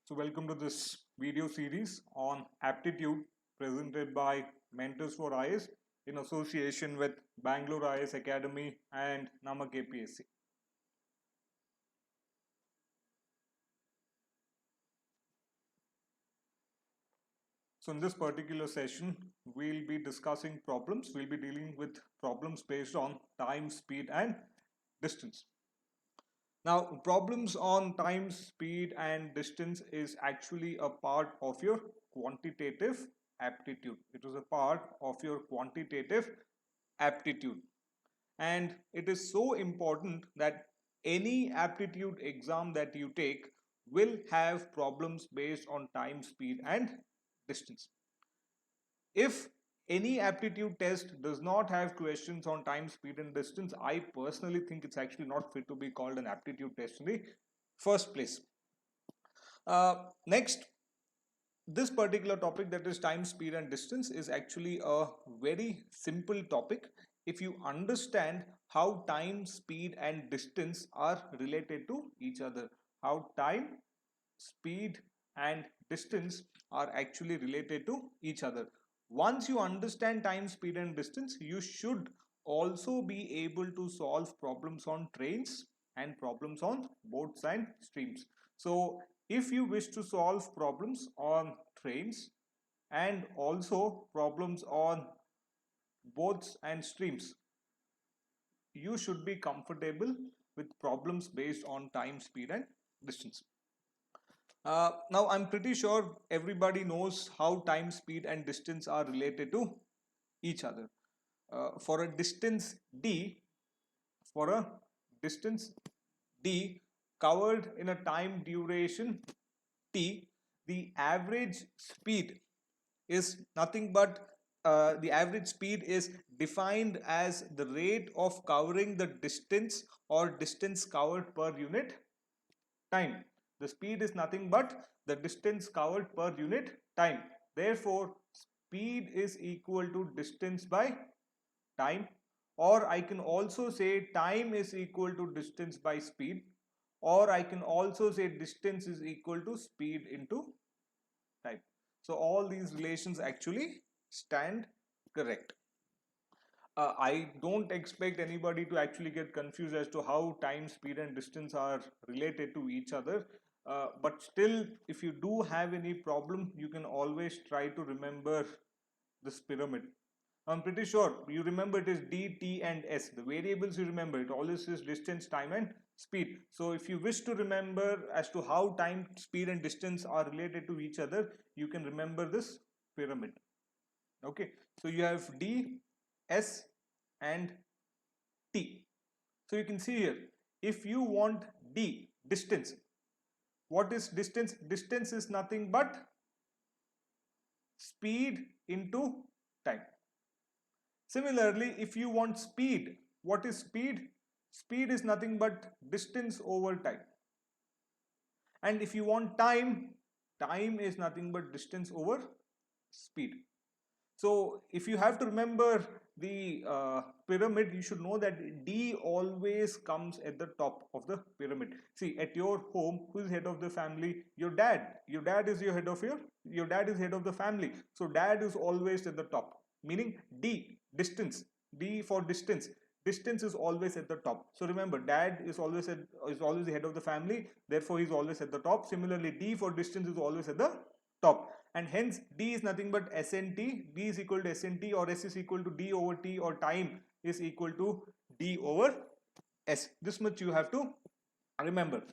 So welcome to this video series on aptitude presented by Mentors for IAS in association with Bangalore IAS Academy and Namak APSC. So in this particular session, we'll be discussing problems. We'll be dealing with problems based on time, speed and distance. Now, problems on time, speed and distance is actually a part of your quantitative aptitude. It is a part of your quantitative aptitude. And it is so important that any aptitude exam that you take will have problems based on time, speed and distance. If any aptitude test does not have questions on time, speed and distance, I personally think it's actually not fit to be called an aptitude test in the first place. Next, this particular topic, that is time, speed and distance, is actually a very simple topic if you understand how time, speed and distance are related to each other. How time, speed and distance are actually related to each other. Once you understand time, speed and distance, you should also be able to solve problems on trains and problems on boats and streams. So if you wish to solve problems on trains and also problems on boats and streams, you should be comfortable with problems based on time, speed and distance. Now I'm pretty sure everybody knows how time, speed and distance are related to each other. For a distance d, for a distance d covered in a time duration t, the average speed is nothing but the average speed is defined as the rate of covering the distance or distance covered per unit time. The speed is nothing but the distance covered per unit time. Therefore, speed is equal to distance by time, or I can also say time is equal to distance by speed, or I can also say distance is equal to speed into time. So all these relations actually stand correct. I don't expect anybody to actually get confused as to how time, speed and distance are related to each other. But still, if you do have any problem, you can always try to remember this pyramid. I'm pretty sure you remember it is D, T and S. The variables you remember, it always is distance, time and speed. So if you wish to remember as to how time, speed and distance are related to each other, you can remember this pyramid. Okay, so you have D, S and T. So you can see here, if you want D, distance, what is distance? Distance is nothing but speed into time. Similarly, if you want speed, what is speed? Speed is nothing but distance over time. And if you want time, time is nothing but distance over speed. So if you have to remember the pyramid, you should know that D always comes at the top of the pyramid. See, at your home, who is head of the family? Your dad. Your dad is your head of your dad is head of the family. So dad is always at the top. Meaning D, distance. D for distance. Distance is always at the top. So remember, dad is always the head of the family. Therefore, he is always at the top. Similarly, D for distance is always at the top, and hence D is nothing but SNT. D is equal to SNT, or S is equal to D over T, or time is equal to D over S. This much you have to remember.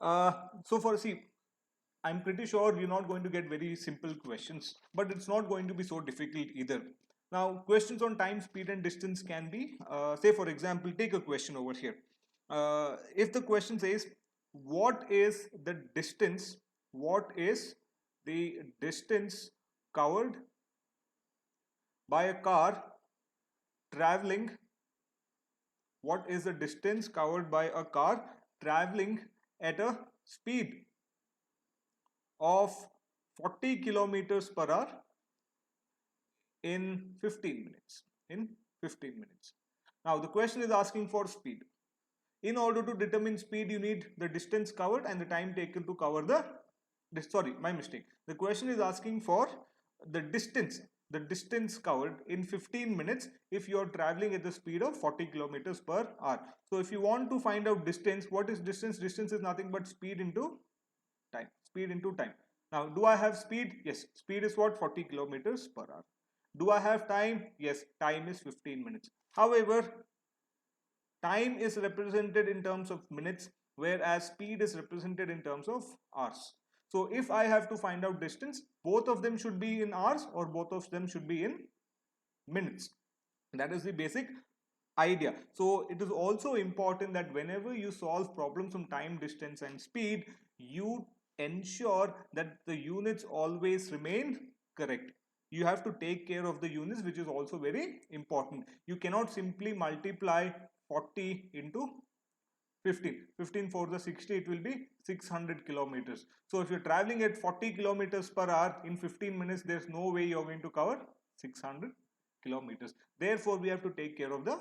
So for see, I'm pretty sure you're not going to get very simple questions, but it's not going to be so difficult either. Now, questions on time, speed and distance can be, say for example, take a question over here. If the question says, what is the distance, what is the distance covered by a car traveling, what is the distance covered by a car traveling at a speed of 40 kilometers per hour in 15 minutes. In 15 minutes. Now the question is asking for speed. In order to determine speed, you need the distance covered and the time taken to cover sorry, my mistake. The question is asking for the distance covered in 15 minutes if you are traveling at the speed of 40 kilometers per hour. So if you want to find out distance, what is distance? Distance is nothing but speed into time. Speed into time. Now, do I have speed? Yes, speed is what? 40 kilometers per hour. Do I have time? Yes, time is 15 minutes. However, time is represented in terms of minutes, whereas speed is represented in terms of hours. So if I have to find out distance, both of them should be in hours or both of them should be in minutes. That is the basic idea. So it is also important that whenever you solve problems on time, distance and speed, you ensure that the units always remain correct. You have to take care of the units, which is also very important. You cannot simply multiply 40 into 15 for the 60, it will be 600 kilometers. So if you're traveling at 40 kilometers per hour in 15 minutes, there's no way you're going to cover 600 kilometers. Therefore, we have to take care of the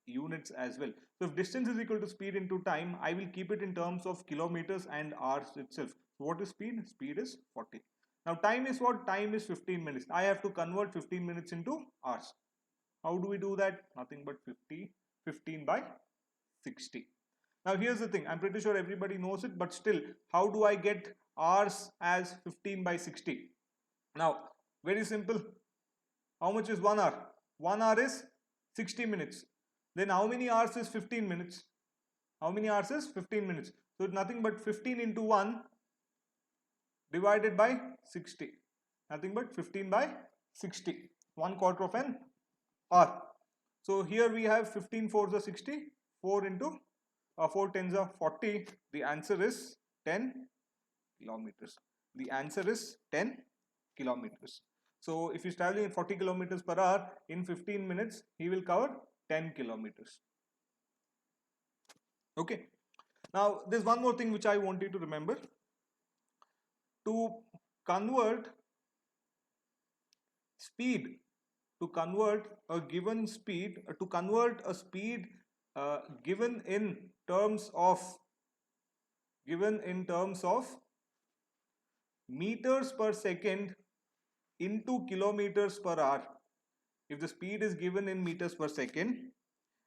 units as well. So if distance is equal to speed into time, I will keep it in terms of kilometers and hours itself. So what is speed? Speed is 40. Now time is what? Time is 15 minutes. I have to convert 15 minutes into hours. How do we do that? Nothing but 15 by 60. Now here's the thing, I'm pretty sure everybody knows it, but still, how do I get hours as 15 by 60? Now, very simple. How much is 1 hour? 1 hour is 60 minutes. Then how many hours is 15 minutes? How many hours is 15 minutes? So it's nothing but 15 into 1 divided by 60. Nothing but 15 by 60. 1/4 of an hour. So here we have 15 fours are 60. 4 into 4 tens are 40. The answer is 10 kilometers. The answer is 10 kilometers. So if he's traveling at 40 kilometers per hour, in 15 minutes, he will cover 10 kilometers. Okay. Now, there's one more thing which I want you to remember. To convert speed, to convert a given speed, to convert a speed given in terms of meters per second into kilometers per hour. If the speed is given in meters per second,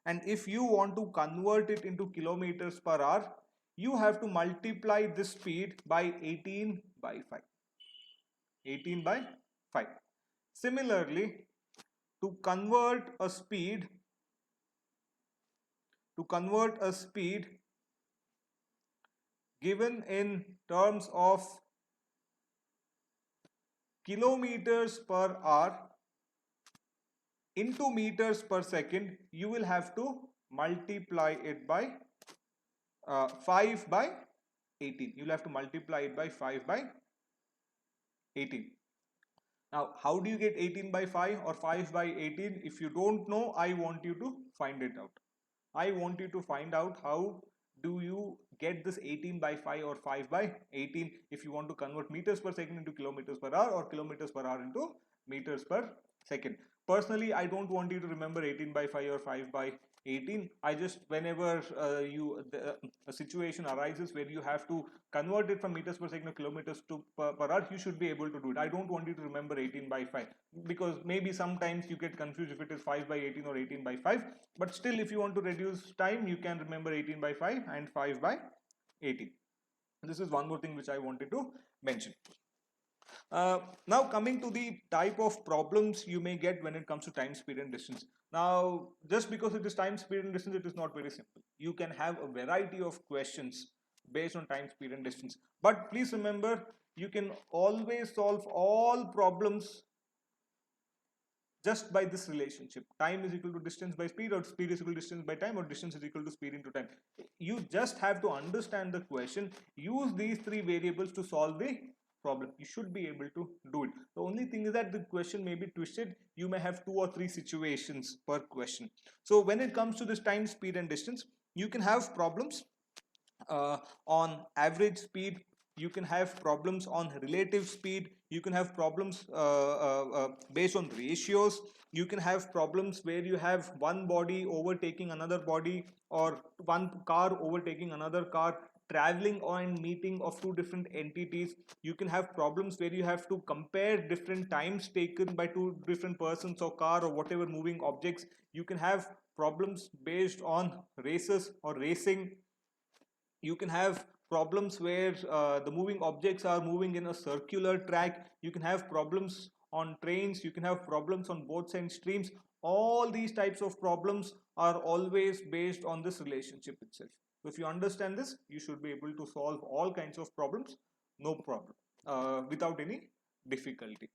and if you want to convert it into kilometers per hour, you have to multiply this speed by 18 by 5. 18 by 5. Similarly, to convert a speed given in terms of kilometers per hour into meters per second, you will have to multiply it by 5 by 18. You'll have to multiply it by 5 by 18. Now, how do you get 18 by 5 or 5 by 18? If you don't know, I want you to find it out. I want you to find out how do you get this 18 by 5 or 5 by 18 if you want to convert meters per second into kilometers per hour or kilometers per hour into meters per second. Personally, I don't want you to remember 18 by 5 or 5 by 18. I just, whenever a situation arises where you have to convert it from meters per second to kilometers per hour, you should be able to do it. I don't want you to remember 18 by 5 because maybe sometimes you get confused if it is 5 by 18 or 18 by 5. But still, if you want to reduce time, you can remember 18 by 5 and 5 by 18. This is one more thing which I wanted to mention. Now coming to the type of problems you may get when it comes to time, speed and distance. Now, just because it is time, speed and distance, it is not very simple. You can have a variety of questions based on time, speed and distance. But please remember, you can always solve all problems just by this relationship. Time is equal to distance by speed, or speed is equal to distance by time, or distance is equal to speed into time. You just have to understand the question, use these three variables to solve the problem. You should be able to do it. The only thing is that the question may be twisted. You may have 2 or 3 situations per question. So when it comes to this time, speed and distance, you can have problems on average speed, you can have problems on relative speed, you can have problems based on ratios, you can have problems where you have one body overtaking another body, or one car overtaking another car, traveling and meeting of two different entities. You can have problems where you have to compare different times taken by two different persons or car or whatever moving objects. You can have problems based on races or racing. You can have problems where the moving objects are moving in a circular track. You can have problems on trains, you can have problems on boats and streams. All these types of problems are always based on this relationship itself. So if you understand this, you should be able to solve all kinds of problems, no problem, without any difficulty.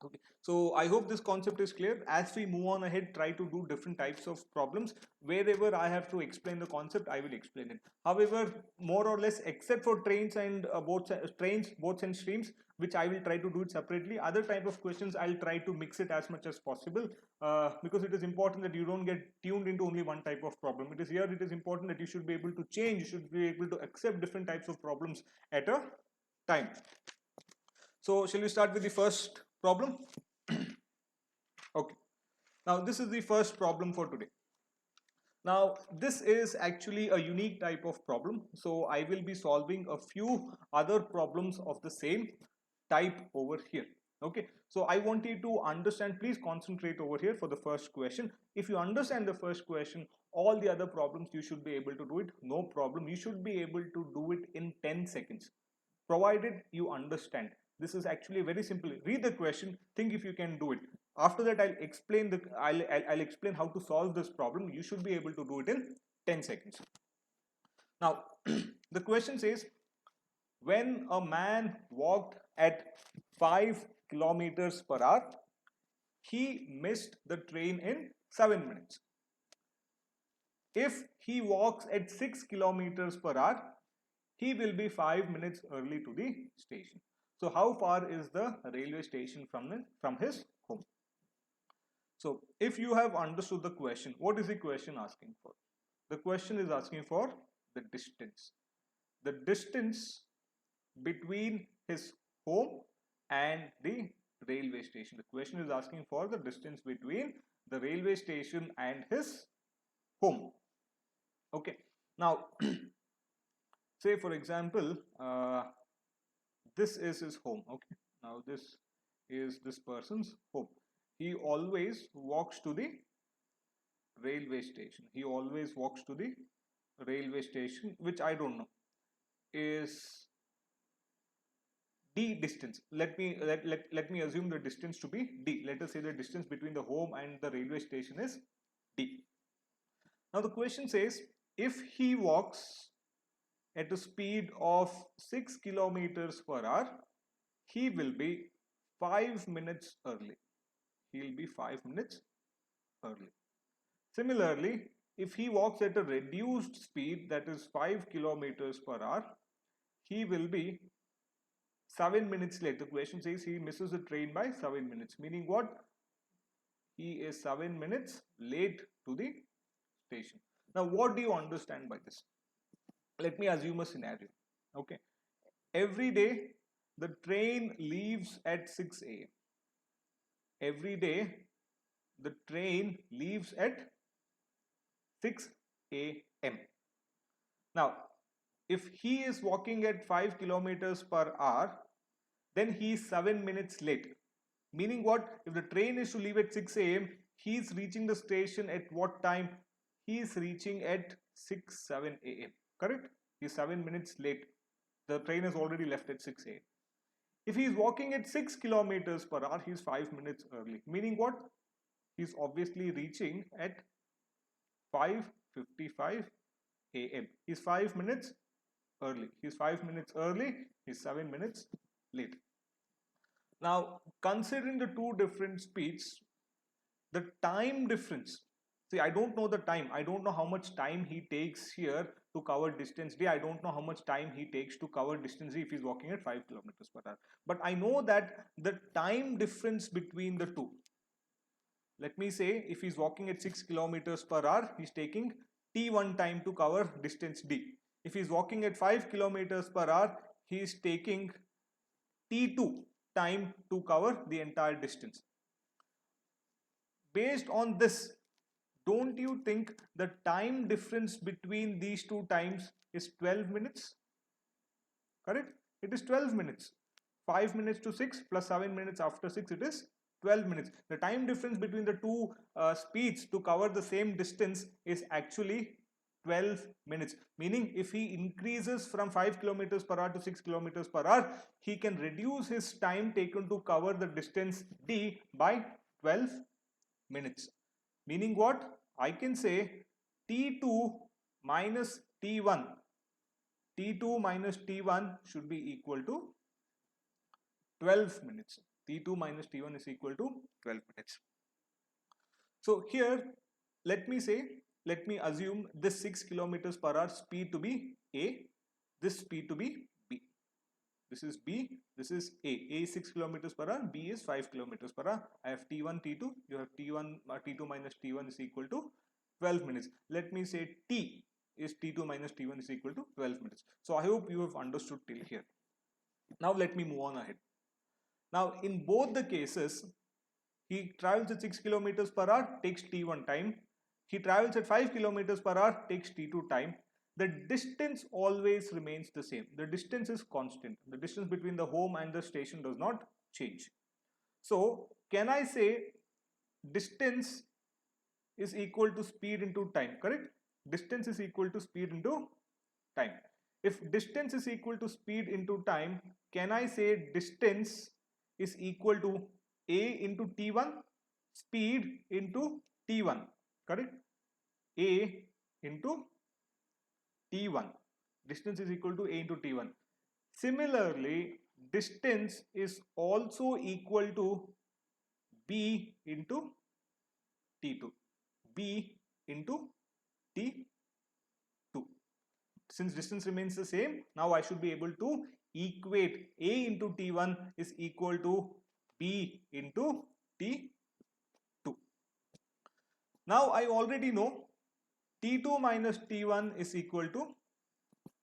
Okay, so I hope this concept is clear. As we move on ahead, try to do different types of problems. Wherever I have to explain the concept, I will explain it. However, more or less, except for trains and boats and streams, which I will try to do it separately. Other type of questions, I'll try to mix it as much as possible, because it is important that you don't get tuned into only one type of problem. It is important that you should be able to change, you should be able to accept different types of problems at a time. So shall we start with the first problem? Okay, now this is the first problem for today. Now this is actually a unique type of problem, so I will be solving a few other problems of the same type over here. Okay, so I want you to understand, please concentrate over here for the first question. If you understand the first question, all the other problems you should be able to do it, no problem. You should be able to do it in 10 seconds, provided you understand. This is actually very simple. Read the question, think if you can do it. After that, I'll explain how to solve this problem. You should be able to do it in 10 seconds. Now, the question says, when a man walked at 5 kilometers per hour, he missed the train in 7 minutes. If he walks at 6 kilometers per hour, he will be 5 minutes early to the station. So how far is the railway station from his home? So if you have understood the question, what is the question asking for? The question is asking for the distance. The distance between his home and the railway station. The question is asking for the distance between the railway station and his home. Okay. Now, say for example, this is his home. Okay, now this is this person's home. He always walks to the railway station. He always walks to the railway station, which I don't know is d distance. Let me assume the distance to be d. Let us say the distance between the home and the railway station is d. Now the question says, if he walks at a speed of 6 kilometers per hour, he will be 5 minutes early. He'll be 5 minutes early. Similarly, if he walks at a reduced speed, that is 5 kilometers per hour, he will be 7 minutes late. The question says he misses the train by 7 minutes, meaning what? He is 7 minutes late to the station. Now, what do you understand by this? Let me assume a scenario. Okay, every day the train leaves at 6 a.m. Every day the train leaves at 6 a.m. Now, if he is walking at 5 kilometers per hour, then he is 7 minutes late. Meaning what? If the train is to leave at 6 a.m., he is reaching the station at what time? He is reaching at 7 a.m. Correct? He is 7 minutes late. The train has already left at 6 a.m. If he is walking at 6 kilometers per hour, he is 5 minutes early. Meaning what? He is obviously reaching at 5:55 a.m. He is 5 minutes early. He is 5 minutes early. He is 7 minutes late. Now, considering the two different speeds, the time difference. See, I don't know the time. I don't know how much time he takes here to cover distance D. I don't know how much time he takes to cover distance D if he's walking at 5 kilometers per hour. But I know that the time difference between the two. Let me say if he's walking at 6 kilometers per hour, he's taking T1 time to cover distance D. If he's walking at 5 kilometers per hour, he is taking t2 time to cover the entire distance. Based on this, don't you think the time difference between these two times is 12 minutes? Correct? It is 12 minutes. 5 minutes to 6 plus 7 minutes after 6, it is 12 minutes. The time difference between the two speeds to cover the same distance is actually 12 minutes. Meaning if he increases from 5 kilometers per hour to 6 kilometers per hour, he can reduce his time taken to cover the distance d by 12 minutes. Meaning what? I can say T2 minus T1. T2 minus T1 should be equal to 12 minutes. T2 minus T1 is equal to 12 minutes. So here, let me assume this 6 kilometers per hour speed to be A, this speed to be B. This is B, this is A. A is 6 kilometers per hour, B is 5 kilometers per hour. I have T1, T2, you have T1, T2 minus T1 is equal to 12 minutes. Let me say T is T2 minus T1 is equal to 12 minutes. So I hope you have understood till here. Now let me move on ahead. Now in both the cases, he travels at 6 kilometers per hour, takes T1 time. He travels at 5 kilometers per hour, takes T2 time. The distance always remains the same. The distance is constant. The distance between the home and the station does not change. So can I say distance is equal to speed into time, correct? Distance is equal to speed into time. If distance is equal to speed into time, can I say distance is equal to A into T1, speed into T1, correct? A into T1. Distance is equal to A into T1. Similarly, distance is also equal to B into T2. B into T2. Since distance remains the same, now I should be able to equate A into T1 is equal to B into T2. Now I already know T2 minus T1 is equal to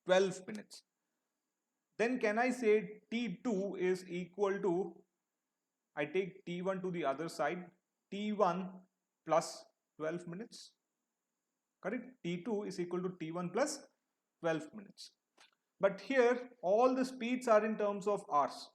12 minutes. Then can I say T2 is equal to, I take T1 to the other side, T1 plus 12 minutes. Correct? T2 is equal to T1 plus 12 minutes. But here all the speeds are in terms of hours.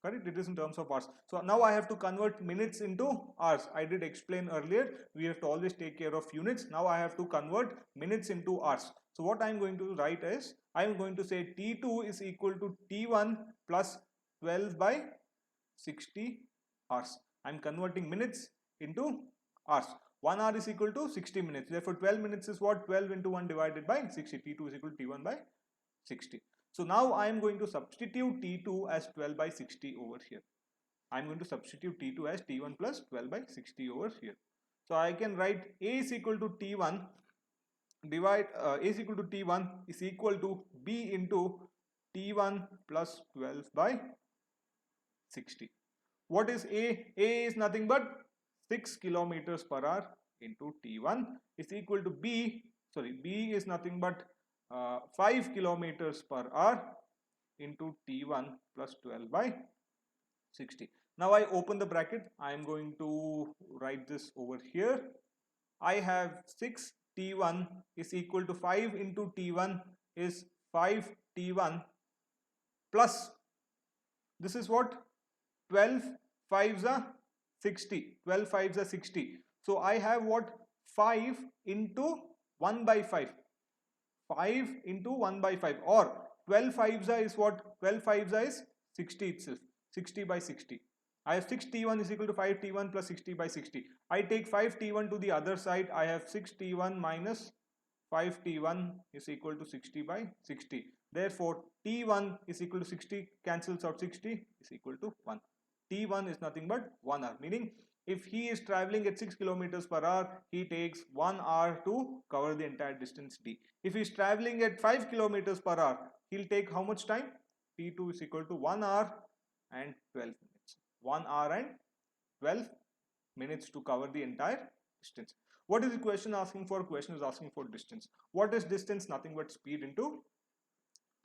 Correct? It is in terms of hours. So now I have to convert minutes into hours. I did explain earlier, we have to always take care of units. Now I have to convert minutes into hours. So what I am going to write is, I am going to say T2 is equal to T1 plus 12 by 60 hours. I am converting minutes into hours. 1 hour is equal to 60 minutes. Therefore 12 minutes is what? 12 into 1 divided by 60. T2 is equal to T1 by 60. So now I am going to substitute T2 as 12 by 60 over here. I am going to substitute T2 as T1 plus 12 by 60 over here. So I can write A is equal to T1 A is equal to T1 is equal to B into T1 plus 12 by 60. What is A? A is nothing but 6 kilometers per hour into T1 is equal to B is nothing but 5 kilometers per hour into T1 plus 12 by 60. Now I open the bracket. I am going to write this over here. I have 6 T1 is equal to 5 into T1 is 5 T1 plus, this is what? 12 5s are 60. 12 5s are 60. So I have what? 5 into 1 by 5. 5 into 1 by 5, or 12 5s is what? 12 5s is 60 itself. 60 by 60. I have 6 T1 is equal to 5 T1 plus 60 by 60. I take 5 T1 to the other side. I have 6 T1 minus 5 T1 is equal to 60 by 60. Therefore, T1 is equal to 60, cancels out 60 is equal to 1. T1 is nothing but 1 hour, meaning if he is traveling at 6 kilometers per hour, he takes 1 hour to cover the entire distance D. If he is traveling at 5 kilometers per hour, he'll take how much time? T2 is equal to 1 hour and 12 minutes. 1 hour and 12 minutes to cover the entire distance. What is the question asking for? Question is asking for distance. What is distance? Nothing but speed into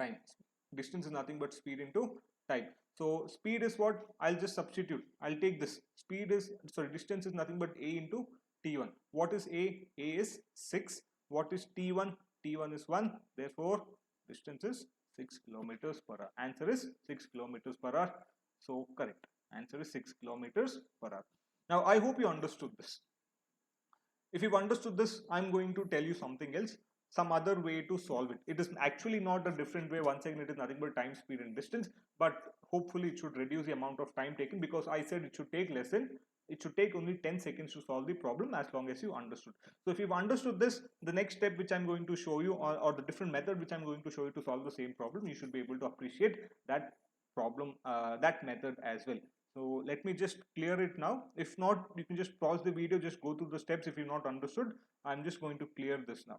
time. Distance is nothing but speed into time. So speed is what? I'll just substitute. I'll take this. Speed is, sorry, distance is nothing but a into t1. What is a? A is 6. What is t1? T1 is 1. Therefore, distance is 6 kilometers per hour. Answer is 6 kilometers per hour. So correct. Answer is 6 kilometers per hour. Now I hope you understood this. If you've understood this, I'm going to tell you something else, some other way to solve it. It is actually not a different way. Once again, it is nothing but time, speed and distance, but hopefully it should reduce the amount of time taken, because I said it should take it should take only 10 seconds to solve the problem, as long as you understood. So if you've understood this, the next step which I'm going to show you, or the different method which I'm going to show you to solve the same problem, you should be able to appreciate that problem, that method as well. So let me just clear it now. If not, you can just pause the video, just go through the steps. If you've not understood, I'm just going to clear this now.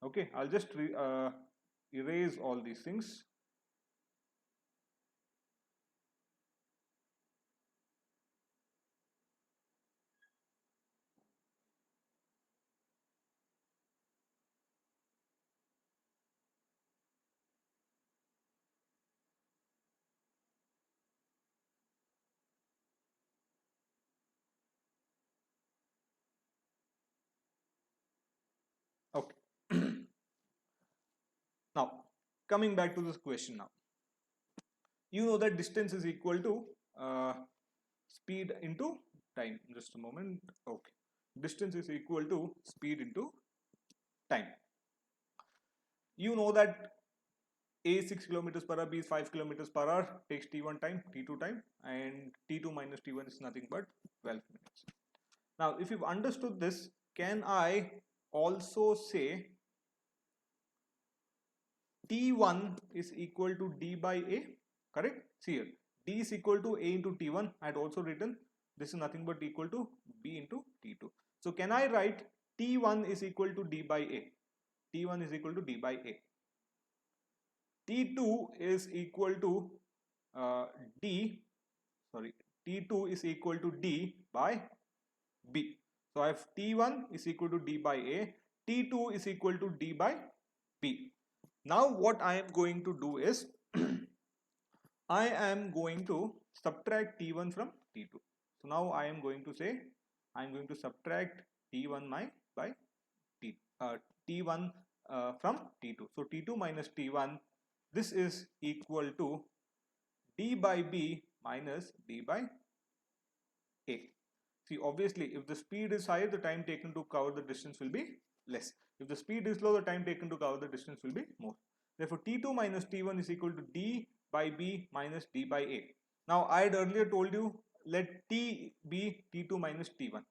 Okay, I'll just erase all these things. Okay. Now, coming back to this question now. You know that distance is equal to speed into time. Just a moment. Okay. Distance is equal to speed into time. You know that A is 6 kilometers per hour, B is 5 kilometers per hour, takes T1 time, T2 time, and T2 minus T1 is nothing but 12 minutes. Now, if you've understood this, can I also say T1 is equal to D by A? Correct? See here, D is equal to A into T1. I had also written this is nothing but equal to B into T2. So can I write T1 is equal to D by A? T1 is equal to D by A. T2 is equal to T2 is equal to D by B. So I have T1 is equal to D by A, T2 is equal to D by B. Now what I am going to do is I am going to subtract T1 from T2. So now I am going to say I am going to subtract T1 by T1 from T2. So T2 minus T1, this is equal to D by B minus D by A. See, obviously, if the speed is higher, the time taken to cover the distance will be less. If the speed is low, the time taken to cover the distance will be more. Therefore, T2 minus T1 is equal to D by B minus D by A. Now, I had earlier told you, let T be T2 minus T1.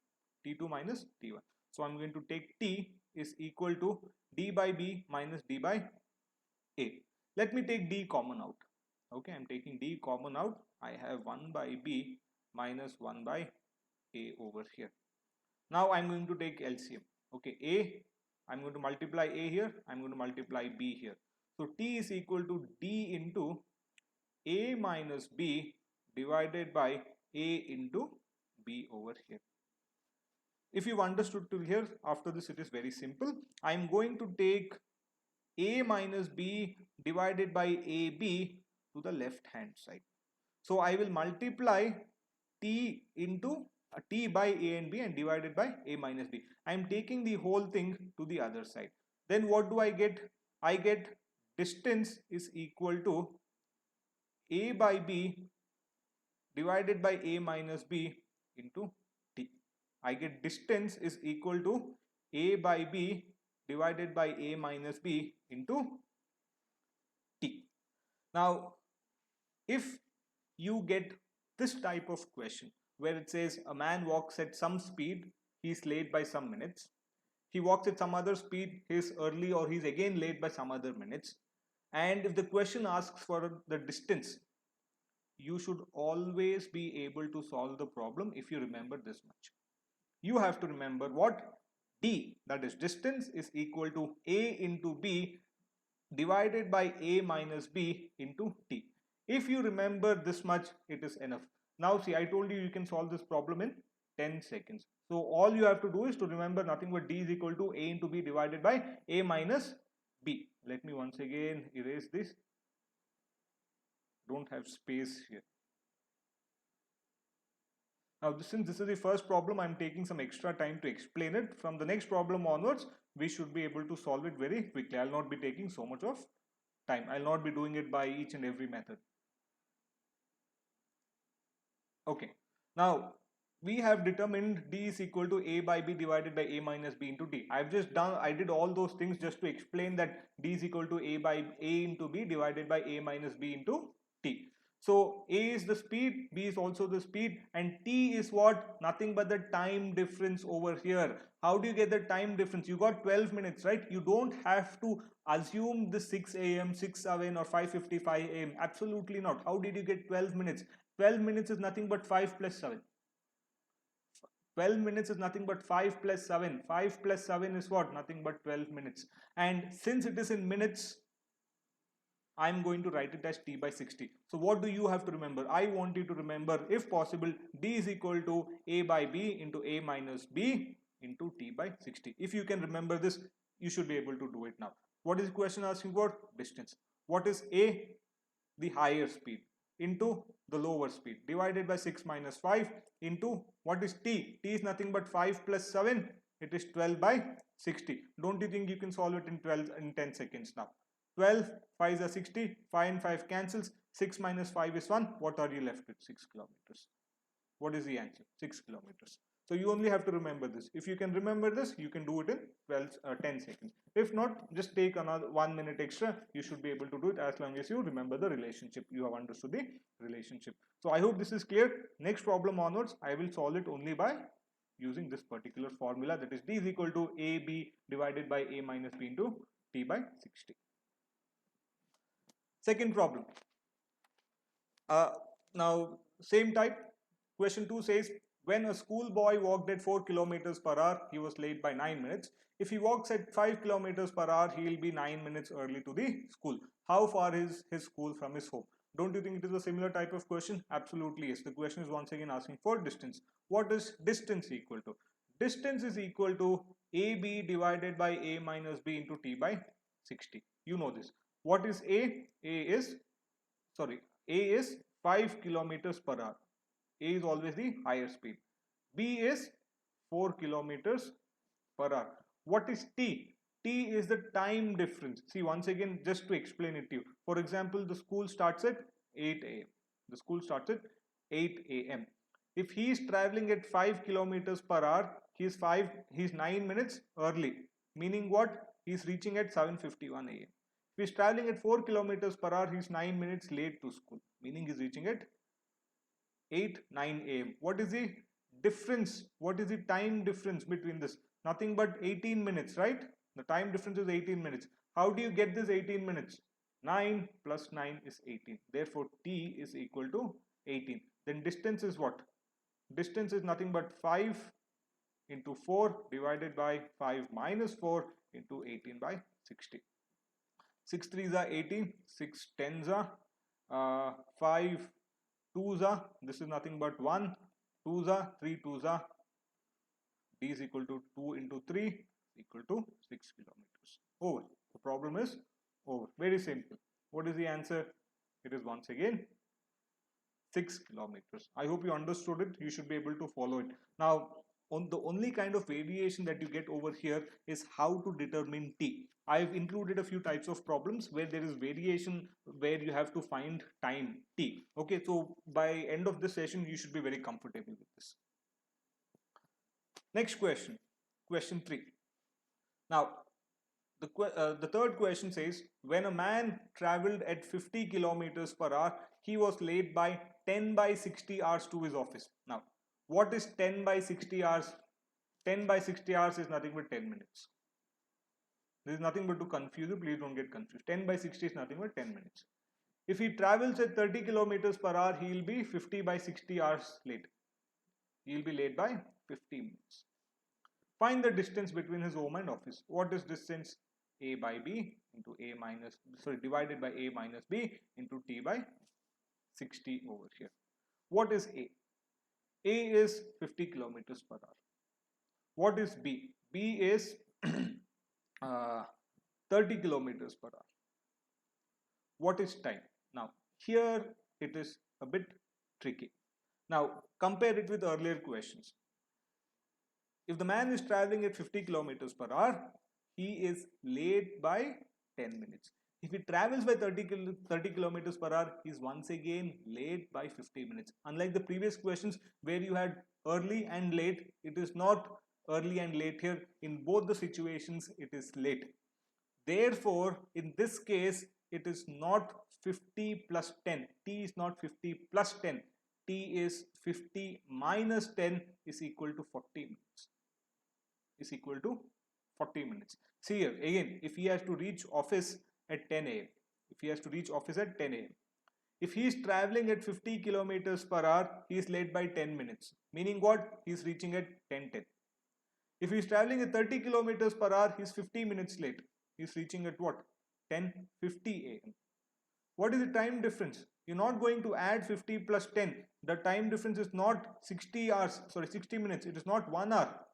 T2 minus T1. So, I'm going to take T is equal to D by B minus D by A. Let me take D common out. Okay, I'm taking D common out. I have 1 by B minus 1 by A over here. Now I'm going to take LCM. Okay, A, I'm going to multiply A here, I'm going to multiply B here. So T is equal to D into A minus B divided by A into B over here. If you've understood till here, after this it is very simple. I'm going to take A minus B divided by AB to the left hand side. So I will multiply T into T by A and B and divided by A minus B. I am taking the whole thing to the other side. Then what do I get? I get distance is equal to A by B divided by A minus B into T. I get distance is equal to A by B divided by A minus B into T. Now, if you get this type of question where it says a man walks at some speed, he's late by some minutes. He walks at some other speed, he's early or he's again late by some other minutes. And if the question asks for the distance, you should always be able to solve the problem if you remember this much. You have to remember what? D, that is distance, is equal to A into B divided by A minus B into T. If you remember this much, it is enough. Now see, I told you can solve this problem in 10 seconds. So all you have to do is to remember nothing but D is equal to A into B divided by A minus B. Let me once again erase this. Don't have space here. Now, since this is the first problem, I'm taking some extra time to explain it. From the next problem onwards, we should be able to solve it very quickly. I'll not be taking so much of time. I'll not be doing it by each and every method. Okay. Now, we have determined d is equal to a by b divided by a minus b into t. I did all those things just to explain that d is equal to a by a into b divided by a minus b into t. So a is the speed, b is also the speed, and t is what? Nothing but the time difference over here. How do you get the time difference? You got 12 minutes, right? You don't have to assume the 6 a.m., 6, 7 or 5:55 a.m. Absolutely not. How did you get 12 minutes? 12 minutes is nothing but 5 plus 7. 12 minutes is nothing but 5 plus 7. 5 plus 7 is what? Nothing but 12 minutes. And since it is in minutes, I'm going to write it as t by 60. So what do you have to remember? I want you to remember, if possible, d is equal to a by b into a minus b into t by 60. If you can remember this, you should be able to do it now. What is the question asking for? Distance. What is a? The higher speed into the lower speed divided by 6 minus 5 into what is t? T is nothing but 5 plus 7. It is 12 by 60. Don't you think you can solve it in 10 seconds now? 12, 5 is 60, 5 and 5 cancels, 6 minus 5 is 1. What are you left with? 6 kilometers. What is the answer? 6 kilometers. So you only have to remember this. If you can remember this, you can do it in 10 seconds. If not, just take another 1 minute extra. You should be able to do it as long as you remember the relationship. You have understood the relationship. So I hope this is clear. Next problem onwards, I will solve it only by using this particular formula, that is d is equal to ab divided by a minus b into t by 60. Second problem. Now same type. Question 2 says, when a schoolboy walked at 4 kilometers per hour, he was late by 9 minutes. If he walks at 5 kilometers per hour, he will be 9 minutes early to the school. How far is his school from his home? Don't you think it is a similar type of question? Absolutely yes. The question is once again asking for distance. What is distance equal to? Distance is equal to AB divided by A minus B into T by 60. You know this. What is A? A is 5 kilometers per hour. A is always the higher speed. B is 4 kilometers per hour. What is T? T is the time difference. See, once again, just to explain it to you. For example, the school starts at 8 a.m. The school starts at 8 a.m. If he is traveling at 5 kilometers per hour, he's 9 minutes early. Meaning what? He's reaching at 7:51 a.m. If he's traveling at 4 kilometers per hour, he's 9 minutes late to school. Meaning he's reaching at 9 a.m. What is the difference? What is the time difference between this? Nothing but 18 minutes, right? The time difference is 18 minutes. How do you get this 18 minutes? 9 plus 9 is 18. Therefore, T is equal to 18. Then distance is what? Distance is nothing but 5 into 4 divided by 5 minus 4 into 18 by 60. 6 3s are 18, 6 10s are 5 2s are, this is nothing but 1, 2s are, 3 2s are, d is equal to 2 into 3 equal to 6 kilometers. Over. The problem is over. Very simple. What is the answer? It is once again 6 kilometers. I hope you understood it. You should be able to follow it. Now, the only kind of variation that you get over here is how to determine t. I've included a few types of problems where there is variation, where you have to find time t. Okay, so by end of this session, you should be very comfortable with this. Next question, question 3. Now, the third question says, when a man traveled at 50 kilometers per hour, he was late by 10 by 60 hours to his office. Now, what is 10 by 60 hours? 10 by 60 hours is nothing but 10 minutes. There is nothing but to confuse you. Please don't get confused. 10 by 60 is nothing but 10 minutes. If he travels at 30 kilometers per hour, he will be 50 by 60 hours late. He will be late by 50 minutes. Find the distance between his home and office. What is distance? A by B into A minus, divided by A minus B into T by 60 over here. What is A? A is 50 kilometers per hour. What is B? B is 30 kilometers per hour. What is time? Now, here it is a bit tricky. Now, compare it with earlier questions. If the man is traveling at 50 kilometers per hour, he is late by 10 minutes. If he travels by 30 kilometers per hour, he is once again late by 50 minutes. Unlike the previous questions where you had early and late, it is not early and late here. In both the situations, it is late. Therefore, in this case, it is not 50 plus 10. T is not 50 plus 10. T is 50 minus 10 is equal to 40 minutes. Is equal to 40 minutes. See here, again, if he has to reach office at 10 a.m. If he has to reach office at 10 a.m. If he is traveling at 50 kilometers per hour, he is late by 10 minutes. Meaning what? He is reaching at 10:10. If he is traveling at 30 kilometers per hour, he is 50 minutes late. He is reaching at what? 10:50 a.m. What is the time difference? You're not going to add 50 plus 10. The time difference is not 60 minutes. It is not 1 hour.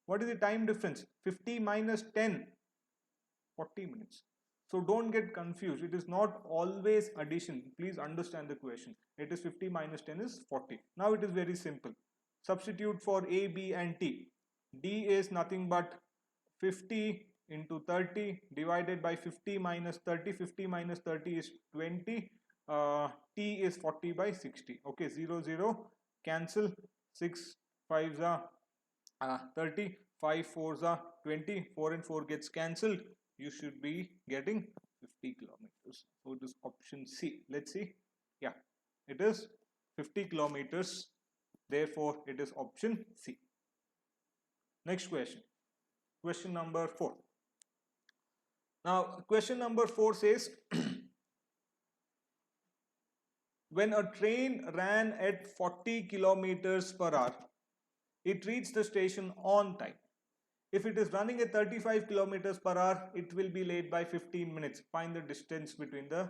What is the time difference? 50 minus 10, 40 minutes. So don't get confused. It is not always addition. Please understand the question. It is 50 minus 10 is 40. Now it is very simple. Substitute for A, B and T. D is nothing but 50 into 30 divided by 50 minus 30. 50 minus 30 is 20. T is 40 by 60. Okay, 0, 0, cancel. 6 5s are 30. 5 4s are 20. 4 and 4 gets cancelled. You should be getting 50 kilometers. So it is option C. Let's see. Yeah, it is 50 kilometers. Therefore, it is option C. Next question. Question number 4. Now, question number 4 says, when a train ran at 40 kilometers per hour, it reached the station on time. If it is running at 35 kilometers per hour, it will be late by 15 minutes. Find the distance between the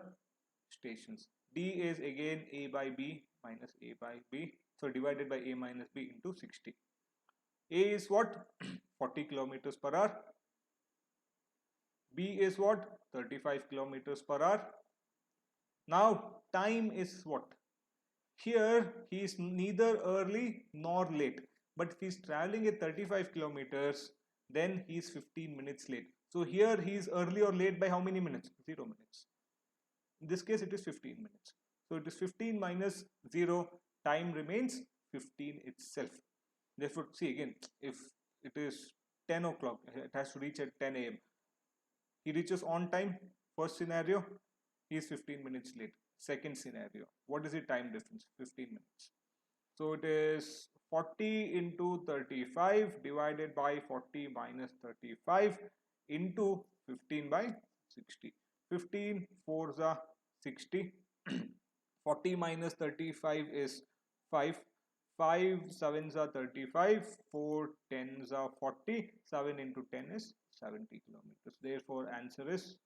stations. D is again A by B minus A by B. So divided by A minus B into 60. A is what? 40 kilometers per hour. B is what? 35 kilometers per hour. Now time is what? Here he is neither early nor late. But if he is traveling at 35 kilometers, then he is 15 minutes late. So here he is early or late by how many minutes? 0 minutes. In this case it is 15 minutes. So it is 15 minus 0, time remains 15 itself. Therefore, see again, if it is 10 o'clock, it has to reach at 10 a.m. He reaches on time. First scenario, he is 15 minutes late. Second scenario, what is the time difference? 15 minutes. So it is 40 into 35 divided by 40 minus 35 into 15 by 60. 15 4s are 60. 40 minus 35 is 5. 5 7s are 35. 4 10s are 40. 7 into 10 is 70 kilometers. Therefore, answer is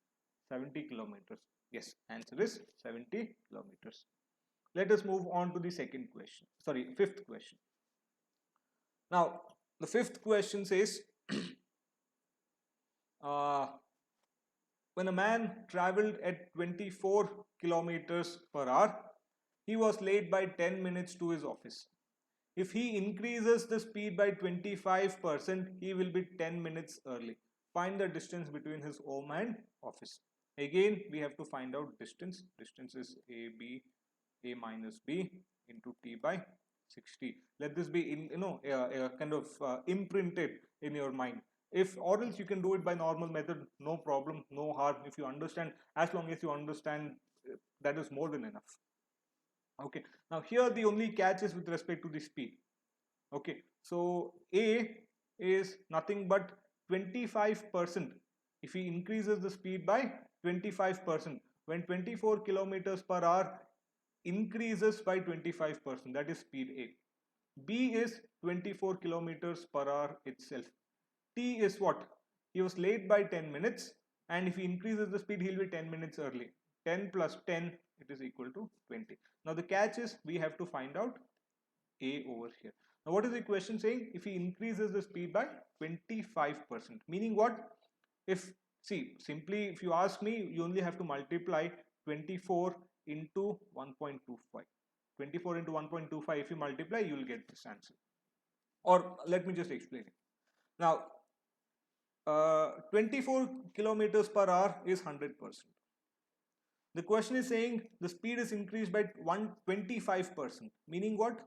70 kilometers. Yes, answer is 70 kilometers. Let us move on to the second question. Sorry, fifth question. Now, the fifth question says, when a man traveled at 24 kilometers per hour, he was late by 10 minutes to his office. If he increases the speed by 25%, he will be 10 minutes early. Find the distance between his home and office. Again, we have to find out distance. Distance is A minus B into T by 60. Let this be in kind of imprinted in your mind. If or else you can do it by normal method, no problem, no harm. If you understand, as long as you understand, that is more than enough. Okay, now here the only catch is with respect to the speed. Okay, so A is nothing but 25%. If he increases the speed by 25%, when 24 kilometers per hour increases by 25%, that is speed A. B is 24 kilometers per hour itself. T is what? He was late by 10 minutes, and if he increases the speed, he will be 10 minutes early. 10 plus 10, it is equal to 20. Now the catch is we have to find out A over here. Now what is the question saying? If he increases the speed by 25%, meaning what? If See, simply if you ask me, you only have to multiply 24 into 1.25. 24 into 1.25, if you multiply, you will get this answer. Or let me just explain it. Now, 24 kilometers per hour is 100%. The question is saying the speed is increased by 125%. Meaning what?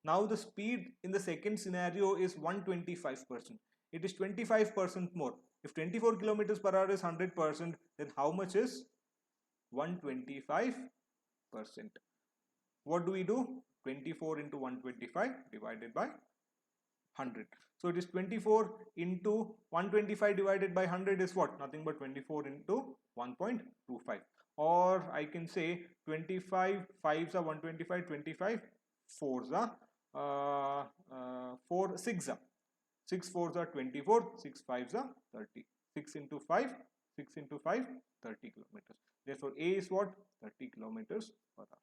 Now the speed in the second scenario is 125%. It is 25% more. If 24 kilometers per hour is 100%, then how much is 125%? What do we do? 24 into 125 divided by 100. So it is 24 into 125 divided by 100 is what? Nothing but 24 into 1.25. Or I can say 25 5s are 125, 25 4s are 4 6 are 6 4s are 24, 6 5s are 30. 6 into 5, 6 into 5, 30 kilometers. Therefore A is what? 30 kilometers per hour.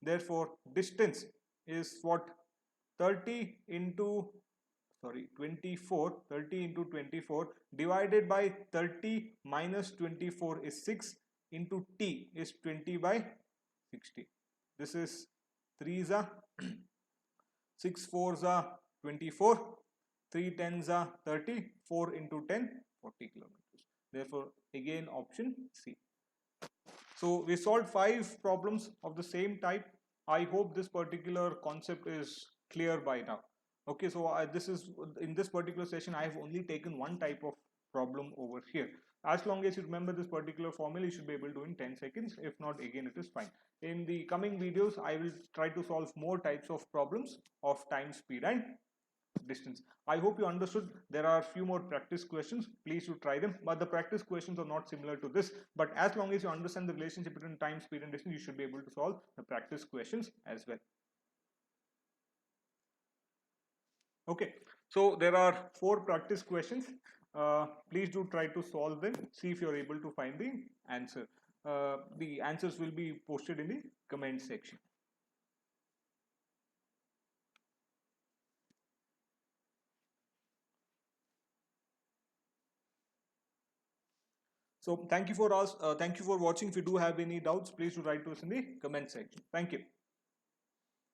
Therefore distance is what? 30 into 24, 30 into 24 divided by 30 minus 24 is 6 into T is 20 by 60. This is 3s are 6 4s are 24, 3 10s are 30, 4 into 10, 40 kilometers. Therefore again option C. So we solved 5 problems of the same type. I hope this particular concept is clear by now. Okay, so this is in this particular session I have only taken one type of problem over here. As long as you remember this particular formula, you should be able to do in 10 seconds. If not, again it is fine. In the coming videos I will try to solve more types of problems of time, speed and distance. I hope you understood. There are few more practice questions. Please do try them, but the practice questions are not similar to this. But as long as you understand the relationship between time, speed and distance, you should be able to solve the practice questions as well. Okay, so there are 4 practice questions. Please do try to solve them. See if you're able to find the answer. The answers will be posted in the comment section. So thank you for us. Thank you for watching. If you do have any doubts, please do write to us in the comment section. Thank you.